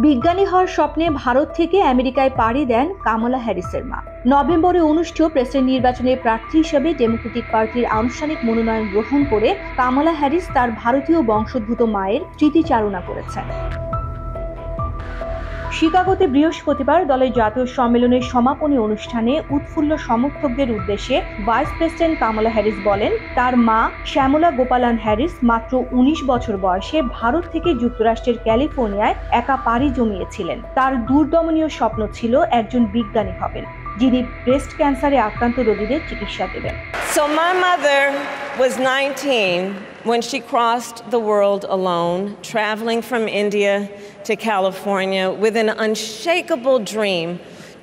বিজ্ঞানী হওয়ার স্বপ্নে ভারত থেকে আমেরিকায় পাড়ি দেন কামালা হ্যারিসের মা। নভেম্বরে অনুষ্ঠিত প্রেসিডেন্ট নির্বাচনে প্রার্থী হিসেবে ডেমোক্রেটিক পার্টির আনুষ্ঠানিক মনোনয়ন গ্রহণ করে কামালা হ্যারিস তার ভারতীয় বংশোদ্ভূত মায়ের স্মৃতিচারণা করেছেন। শিকাগোতে বৃহস্পতিবার দলের জাতীয় সম্মেলনের সমাপনী অনুষ্ঠানে উৎফুল্ল সমর্থকদের উদ্দেশ্যে ভাইস প্রেসিডেন্ট কামালা হ্যারিস বলেন, তার মা শ্যামলা গোপালান হ্যারিস মাত্র ১৯ বছর বয়সে ভারত থেকে যুক্তরাষ্ট্রের ক্যালিফোর্নিয়ায় একা পাড়ি জমিয়েছিলেন। তার দূরদমনীয় স্বপ্ন ছিল একজন বিজ্ঞানী হবেন, যিনি ব্রেস্ট ক্যান্সারে আক্রান্ত রোগীদের চিকিৎসা দেবেন। So my mother was 19 when she crossed the world alone, traveling from India to California with an unshakable dream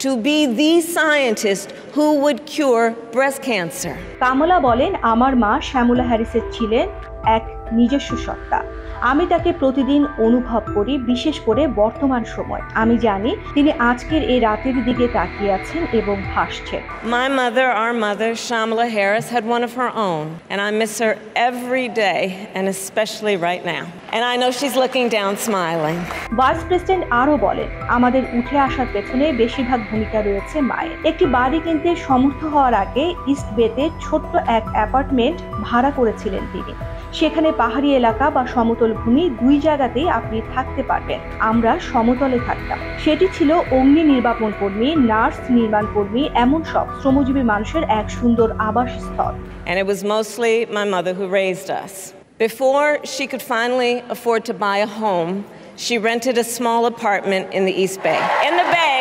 to be the scientist who would cure breast cancer. কামলা বলেন, আমার মা শ্যামলা হ্যারিসের ছিলেন এক নিজস্ব সত্তা। আমি তাকে প্রতিদিন অনুভব করি, বিশেষ করে বর্তমান সময়। আমি জানি তিনি আজকের এই রাতের দিকে তাকিয়ে আছেন এবং ভাসছেন। Our mother, Shamala Harris, had one of her own, and I miss her every day, and especially right now. And I know she's looking down smiling. Vice president আরও বলেন, আমাদের উঠে আসার পেছনে বেশিরভাগ ভূমিকা রয়েছে মায়ের। একটি বাড়ি কিনতে সমর্থ হওয়ার আগে ইস্ট বেতে ছোট্ট এক অ্যাপার্টমেন্ট ভাড়া করেছিলেন তিনি। সেখানে পাহাড়ি এলাকা বা সমতল ভূমি দুই জায়গাতেই আপনি থাকতে পারবেন। আমরা সমতলে থাকতাম। সেটি ছিল অগ্নি নির্বাপন কর্মী, নার্স, নির্মাণ কর্মী, এমন সব শ্রমজীবী মানুষের এক সুন্দর আবাসস্থল। And it was mostly my mother who raised us. Before she could finally afford to buy a home, she rented a small apartment in the East Bay. In the Bay,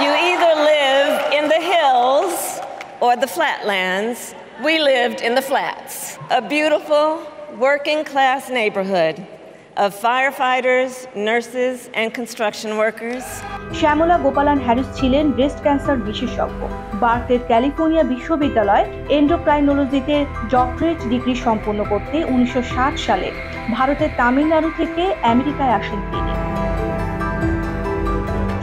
you either live in the hills or the flatlands. We lived in the flats, a beautiful working-class neighborhood of firefighters, nurses, and construction workers. Shyamala Gopalan Harris ছিলেন breast cancer বিশেষজ্ঞ। বার্থের California বিশ্ববিদ্যালয় এন্ডোক্রাইনোলজিতে doctorate degree সম্পন্ন করতে 1960 সালে ভারতের তামিলনাড়ু থেকে আমেরিকায় আসেন তিনি।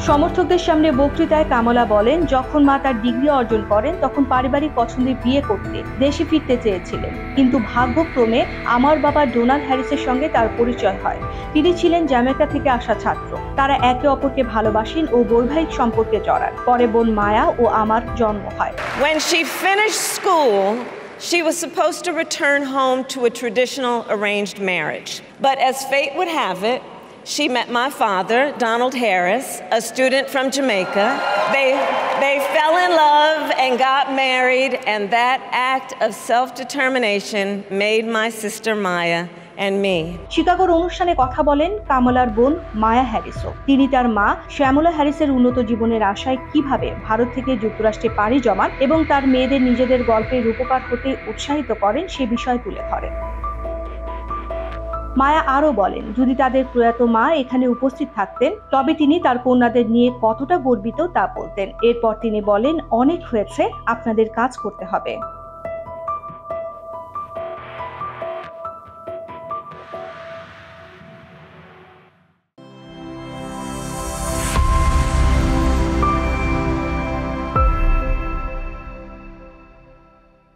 সমর্থকদের সামনে বক্তৃতায় কামলা বলেন, যখন মা তার ডিগ্রি অর্জন করেন তখন পারিবারিক পছন্দে বিয়ে করতে দেশে ফিরতে চেয়েছিলেন, কিন্তু ভাগ্যক্রমে আমার বাবা ডোনাল্ড হ্যারিসের সঙ্গে তার পরিচয় হয়। তিনি ছিলেন জ্যামাইকা থেকে আসা ছাত্র। তারা একে অপরকে ভালোবাসেন ও বৈবাহিক সম্পর্কে জড়ান। পরে বোন মায়া ও আমার জন্ম হয়। When she finished school, she was supposed to return home to a traditional arranged marriage. But as fate would have it, she met my father, Donald Harris, a student from Jamaica. They fell in love and got married, and that act of self-determination made my sister Maya and me. শিকাগোর অনুষ্ঠানে কথা বলেন কামলার বোন মায়া হ্যারিসও। তিনি তার মা শ্যামলা হ্যারিসের উন্নত জীবনের আশায় কিভাবে ভারত থেকে যুক্তরাষ্ট্রে পাড়ি জমান এবং তার মেয়েদের নিজেদের গল্পের রূপকার হতে উৎসাহিত করেন সে বিষয় তুলে ধরেন। মায়া আরও বলেন, যদি তাদের প্রয়াত মা এখানে উপস্থিত থাকতেন তবে তিনি তার কন্যাদের নিয়ে কতটা গর্বিত তা বলতেন। এরপর তিনি বলেন, অনেক হয়েছে, আপনাদের কাজ করতে হবে।